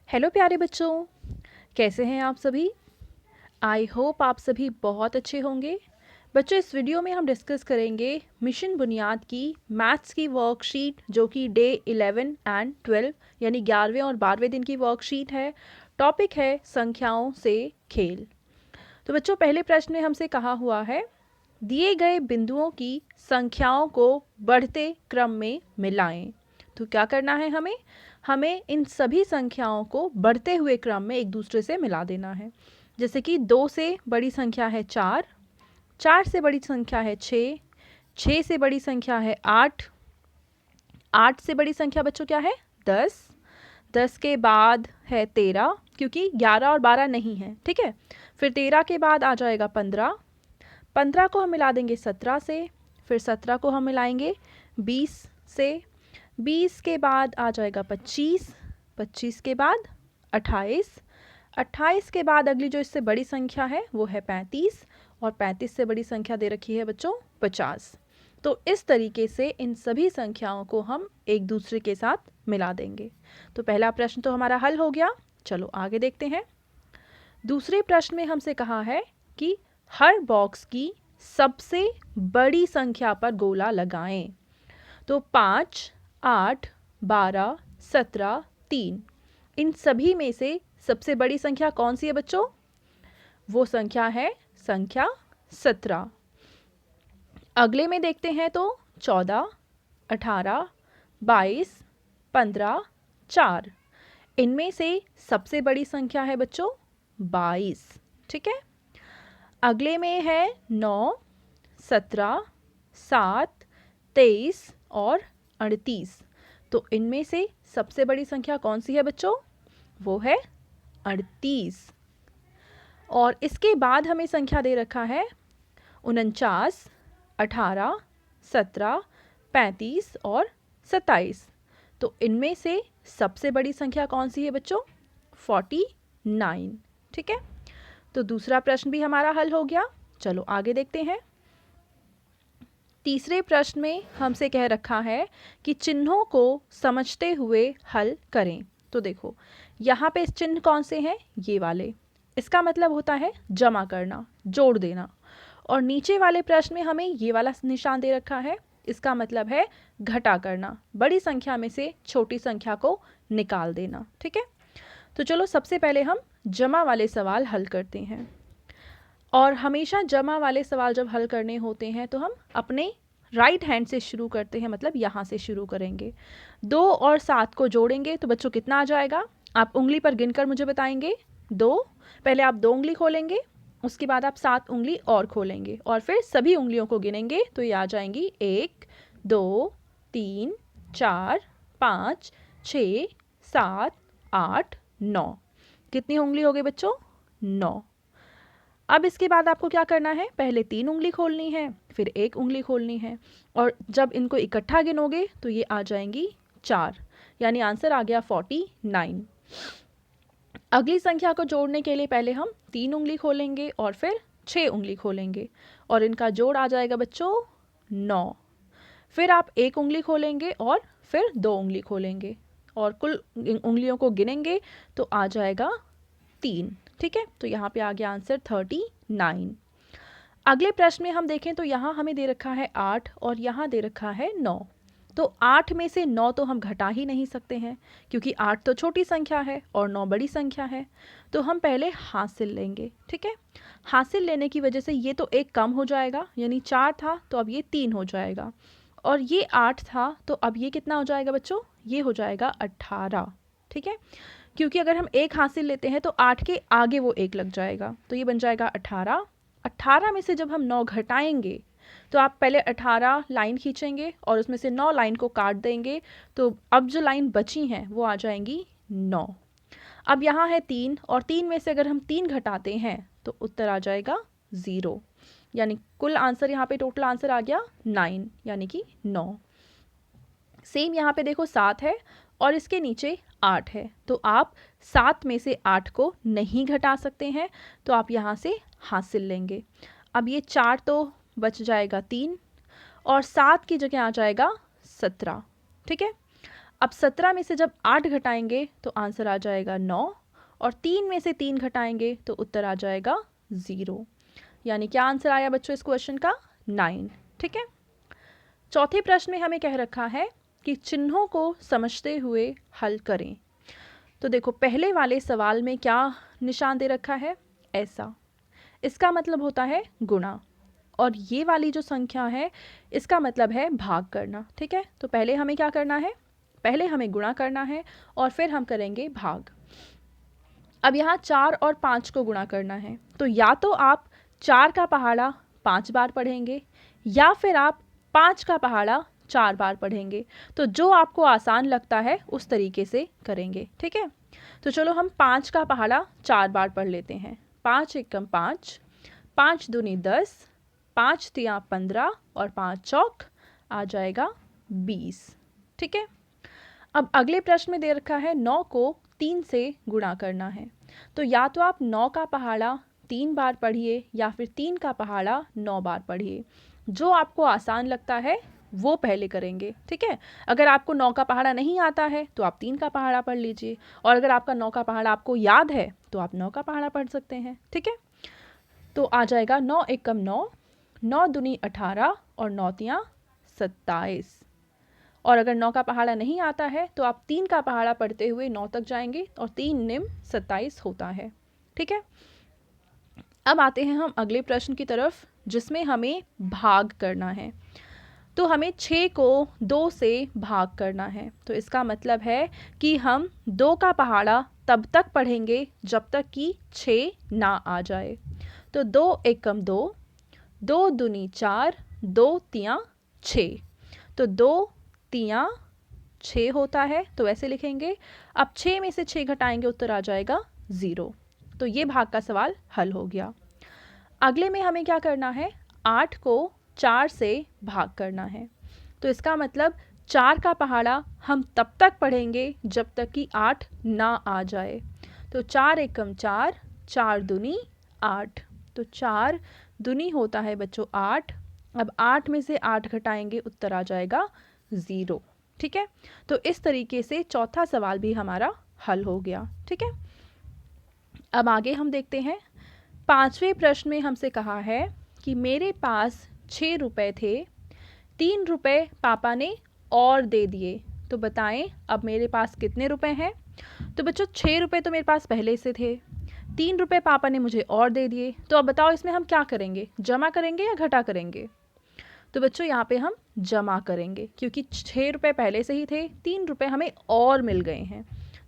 Hello प्यारे बच्चों, कैसे हैं आप सभी। आई होप आप सभी बहुत अच्छे होंगे। बच्चों, इस वीडियो में हम डिस्कस करेंगे मिशन बुनियाद की मैथ्स की वर्कशीट जो कि डे 11 एंड 12 यानी 11वें और 12वें दिन की वर्कशीट है। टॉपिक है संख्याओं से खेल। तो बच्चों, पहले प्रश्न में हमसे कहा हुआ है दिए गए बिंदुओं की संख्याओं को बढ़ते क्रम में मिलाएं। तो क्या करना है हमें हमें इन सभी संख्याओं को बढ़ते हुए क्रम में एक दूसरे से मिला देना है। जैसे कि 2 से बड़ी संख्या है 4, 4 से बड़ी संख्या है 6, 6 से बड़ी संख्या है 8, 8 से बड़ी संख्या बच्चों क्या है 10, 10 के बाद है 13 क्योंकि 11 और 12 नहीं है, ठीक है। फिर 13 के बाद आ जाएगा 15, 15 को हम मिला देंगे 17 से, फिर 17 को हम मिलाएंगे 20 से, 20 के बाद आ जाएगा 25, 25 के बाद 28, 28 के बाद अगली जो इससे बड़ी संख्या है वो है 35 और 35 से बड़ी संख्या दे रखी है बच्चों 50। तो इस तरीके से इन सभी संख्याओं को हम एक दूसरे के साथ मिला देंगे। तो पहला प्रश्न तो हमारा हल हो गया। चलो आगे देखते हैं। दूसरे प्रश्न में हमसे कहा है कि हर बॉक्स की सबसे बड़ी संख्या पर गोला लगाएं। तो 5, 8, 12, 17, 3 इन सभी में से सबसे बड़ी संख्या कौन सी है बच्चों? वो संख्या है संख्या 17। अगले में देखते हैं तो 14, 18, 22, 15, 4 इनमें से सबसे बड़ी संख्या है बच्चों 22, ठीक है। अगले में है 9, 17, 7, 23 और 38। तो इनमें से सबसे बड़ी संख्या कौन सी है बच्चों? वो है 38। और इसके बाद हमें संख्या दे रखा है 49, 18, 17, 35 और 27। तो इनमें से सबसे बड़ी संख्या कौन सी है बच्चों? 49, ठीक है। तो दूसरा प्रश्न भी हमारा हल हो गया। चलो आगे देखते हैं। तीसरे प्रश्न में हमसे कह रखा है कि चिन्हों को समझते हुए हल करें। तो देखो यहाँ पे चिन्ह कौन से हैं? ये वाले। इसका मतलब होता है जमा करना, जोड़ देना। और नीचे वाले प्रश्न में हमें ये वाला निशान दे रखा है, इसका मतलब है घटा करना, बड़ी संख्या में से छोटी संख्या को निकाल देना, ठीक है। तो चलो सबसे पहले हम जमा वाले सवाल हल करते हैं। और हमेशा जमा वाले सवाल जब हल करने होते हैं तो हम अपने राइट हैंड से शुरू करते हैं, मतलब यहाँ से शुरू करेंगे। 2 और 7 को जोड़ेंगे तो बच्चों कितना आ जाएगा? आप उंगली पर गिनकर मुझे बताएंगे। 2, पहले आप 2 उंगली खोलेंगे, उसके बाद आप 7 उंगली और खोलेंगे और फिर सभी उंगलियों को गिनेंगे तो ये आ जाएंगी 1, 2, 3, 4, 5, 6, 7, 8, 9। कितनी उंगली हो गई बच्चों? 9। अब इसके बाद आपको क्या करना है? पहले 3 उंगली खोलनी है, फिर 1 उंगली खोलनी है और जब इनको इकट्ठा गिनोगे तो ये आ जाएंगी 4, यानी आंसर आ गया 49। अगली संख्या को जोड़ने के लिए पहले हम 3 उंगली खोलेंगे और फिर 6 उंगली खोलेंगे और इनका जोड़ आ जाएगा बच्चों 9। फिर आप 1 उंगली खोलेंगे और फिर 2 उंगली खोलेंगे और कुल उंगलियों को गिनेंगे तो आ जाएगा 3, ठीक है। तो यहाँ पे आ गया आंसर 39। अगले प्रश्न में हम देखें तो यहाँ हमें दे रखा है 8 और यहाँ दे रखा है 9। तो 8 में से 9 तो हम घटा ही नहीं सकते हैं क्योंकि 8 तो छोटी संख्या है और 9 बड़ी संख्या है। तो हम पहले हासिल लेंगे, ठीक है। हासिल लेने की वजह से ये तो एक कम हो जाएगा, यानी 4 था तो अब ये 3 हो जाएगा और ये 8 था तो अब ये कितना हो जाएगा बच्चों? ये हो जाएगा 18, ठीक है। क्योंकि अगर हम 1 हासिल लेते हैं तो 8 के आगे वो 1 लग जाएगा तो ये बन जाएगा 18। 18 में से जब हम 9 घटाएंगे तो आप पहले 18 लाइन खींचेंगे और उसमें से 9 लाइन को काट देंगे तो अब जो लाइन बची हैं वो आ जाएंगी 9। अब यहाँ है 3 और 3 में से अगर हम 3 घटाते हैं तो उत्तर आ जाएगा 0, यानी कुल आंसर यहाँ पे टोटल आंसर आ गया 9, यानी कि 9। सेम यहाँ पे देखो 7 है और इसके नीचे 8 है तो आप 7 में से 8 को नहीं घटा सकते हैं तो आप यहाँ से हासिल लेंगे। अब ये 4 तो बच जाएगा 3 और 7 की जगह आ जाएगा 17, ठीक है। अब 17 में से जब 8 घटाएंगे तो आंसर आ जाएगा 9, और 3 में से 3 घटाएंगे तो उत्तर आ जाएगा 0। यानी क्या आंसर आया बच्चों इस क्वेश्चन का? 9। ठीक है। चौथे प्रश्न में हमें कह रखा है कि चिन्हों को समझते हुए हल करें। तो देखो पहले वाले सवाल में क्या निशान दे रखा है? ऐसा। इसका मतलब होता है गुणा, और ये वाली जो संख्या है इसका मतलब है भाग करना। ठीक है, तो पहले हमें क्या करना है? पहले हमें गुणा करना है और फिर हम करेंगे भाग। अब यहाँ 4 और 5 को गुणा करना है, तो या तो आप 4 का पहाड़ा 5 बार पढ़ेंगे या फिर आप 5 का पहाड़ा 4 बार पढ़ेंगे। तो जो आपको आसान लगता है उस तरीके से करेंगे। ठीक है, तो चलो हम 5 का पहाड़ा 4 बार पढ़ लेते हैं। 5 एकम 5, 5 दूनी 10, 5 तिया 15 और 5 चौक आ जाएगा 20। ठीक है, अब अगले प्रश्न में दे रखा है 9 को 3 से गुणा करना है। तो या तो आप 9 का पहाड़ा 3 बार पढ़िए या फिर 3 का पहाड़ा 9 बार पढ़िए। जो आपको आसान लगता है वो पहले करेंगे। ठीक है, अगर आपको 9 का पहाड़ा नहीं आता है तो आप 3 का पहाड़ा पढ़ लीजिए, और अगर आपका 9 का पहाड़ा आपको याद है तो आप 9 का पहाड़ा पढ़ सकते हैं। ठीक है, तो आ जाएगा 9 एकम 9, 9 दूनी 18 और 9 तिया 27। और अगर 9 का पहाड़ा नहीं आता है तो आप 3 का पहाड़ा पढ़ते हुए 9 तक जाएंगे और 3 निम 27 होता है। ठीक है, अब आते हैं हम अगले प्रश्न की तरफ जिसमें हमें भाग करना है। तो हमें 6 को 2 से भाग करना है। तो इसका मतलब है कि हम 2 का पहाड़ा तब तक पढ़ेंगे जब तक कि 6 ना आ जाए। तो 2 एकम 2, 2 दूनी 4, 2 तिया 6। तो 2 तिया 6 होता है, तो ऐसे लिखेंगे। अब 6 में से 6 घटाएंगे, उत्तर आ जाएगा 0। तो ये भाग का सवाल हल हो गया। अगले में हमें क्या करना है? 8 को 4 से भाग करना है। तो इसका मतलब 4 का पहाड़ा हम तब तक पढ़ेंगे जब तक कि 8 ना आ जाए। तो 4 एकम 4, 4 दूनी 8। तो 4 दूनी होता है बच्चों 8। अब 8 में से 8 घटाएंगे, उत्तर आ जाएगा 0। ठीक है, तो इस तरीके से चौथा सवाल भी हमारा हल हो गया। ठीक है, अब आगे हम देखते हैं। 5वें प्रश्न में हमसे कहा है कि मेरे पास 6 रुपए थे, 3 रुपए पापा ने और दे दिए। तो बताएं अब मेरे पास कितने रुपए हैं? तो बच्चों 6 रुपए तो मेरे पास पहले से थे, 3 रुपए पापा ने मुझे और दे दिए। तो अब बताओ इसमें हम क्या करेंगे? जमा करेंगे या घटा करेंगे? तो बच्चों यहाँ पे हम जमा करेंगे, क्योंकि 6 रुपए पहले से ही थे, 3 रुपए हमें और मिल गए हैं।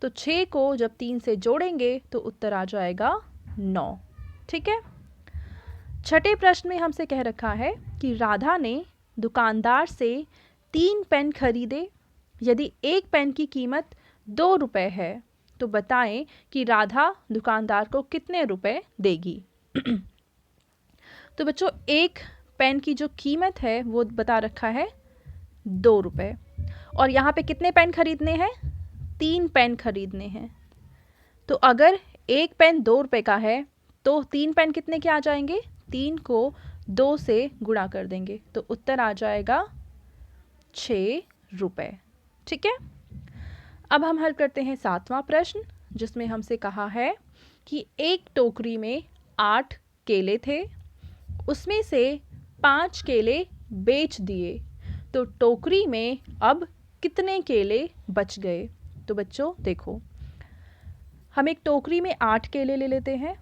तो 6 को जब 3 से जोड़ेंगे तो उत्तर आ जाएगा 9। ठीक है, छठे प्रश्न में हमसे कह रखा है कि राधा ने दुकानदार से 3 पेन खरीदे। यदि एक पेन की कीमत 2 रुपए है तो बताएं कि राधा दुकानदार को कितने रुपए देगी। तो बच्चों एक पेन की जो कीमत है वो बता रखा है 2 रुपए, और यहाँ पे कितने पेन खरीदने हैं? 3 पेन खरीदने हैं। तो अगर एक पेन 2 रुपए का है तो 3 पेन कितने के आ जाएंगे? 3 को 2 से गुणा कर देंगे तो उत्तर आ जाएगा 6 रुपए। ठीक है, अब हम हल करते हैं 7वां प्रश्न जिसमें हमसे कहा है कि एक टोकरी में 8 केले थे, उसमें से 5 केले बेच दिए। तो टोकरी में अब कितने केले बच गए? तो बच्चों देखो, हम एक टोकरी में 8 केले ले लेते हैं,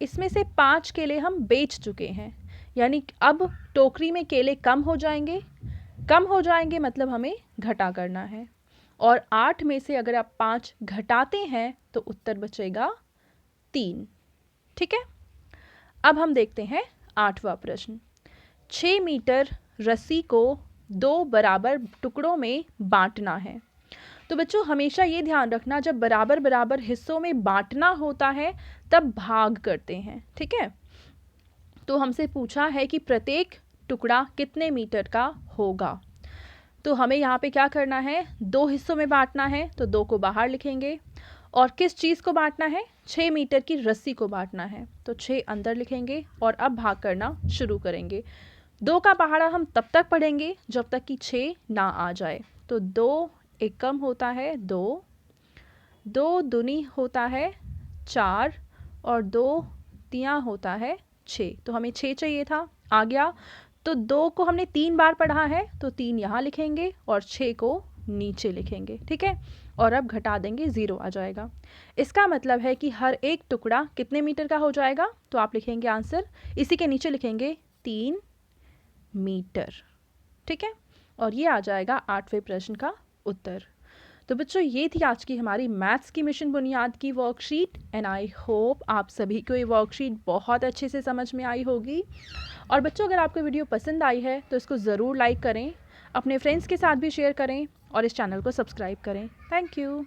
इसमें से 5 केले हम बेच चुके हैं, यानी अब टोकरी में केले कम हो जाएंगे। कम हो जाएंगे मतलब हमें घटा करना है, और 8 में से अगर आप 5 घटाते हैं तो उत्तर बचेगा 3। ठीक है, अब हम देखते हैं 8वां प्रश्न। 6 मीटर रस्सी को 2 बराबर टुकड़ों में बांटना है। तो बच्चों हमेशा ये ध्यान रखना, जब बराबर बराबर हिस्सों में बांटना होता है तब भाग करते हैं। ठीक है, तो हमसे पूछा है कि प्रत्येक टुकड़ा कितने मीटर का होगा। तो हमें यहाँ पे क्या करना है? 2 हिस्सों में बांटना है, तो 2 को बाहर लिखेंगे, और किस चीज़ को बांटना है? 6 मीटर की रस्सी को बांटना है, तो 6 अंदर लिखेंगे और अब भाग करना शुरू करेंगे। 2 का पहाड़ा हम तब तक पढ़ेंगे जब तक कि 6 ना आ जाए। तो 2 एकम होता है 2, 2 दूनी होता है 4 और 2 तियां होता है 6। तो हमें 6 चाहिए था, आ गया। तो 2 को हमने 3 बार पढ़ा है तो 3 यहाँ लिखेंगे और 6 को नीचे लिखेंगे, ठीक है। और अब घटा देंगे, 0 आ जाएगा। इसका मतलब है कि हर एक टुकड़ा कितने मीटर का हो जाएगा, तो आप लिखेंगे आंसर, इसी के नीचे लिखेंगे 3 मीटर, ठीक है। और ये आ जाएगा 8वें प्रश्न का उत्तर। तो बच्चों ये थी आज की हमारी मैथ्स की मिशन बुनियाद की वर्कशीट एंड आई होप आप सभी को ये वर्कशीट बहुत अच्छे से समझ में आई होगी। और बच्चों अगर आपको वीडियो पसंद आई है तो इसको ज़रूर लाइक करें, अपने फ्रेंड्स के साथ भी शेयर करें और इस चैनल को सब्सक्राइब करें। Thank you.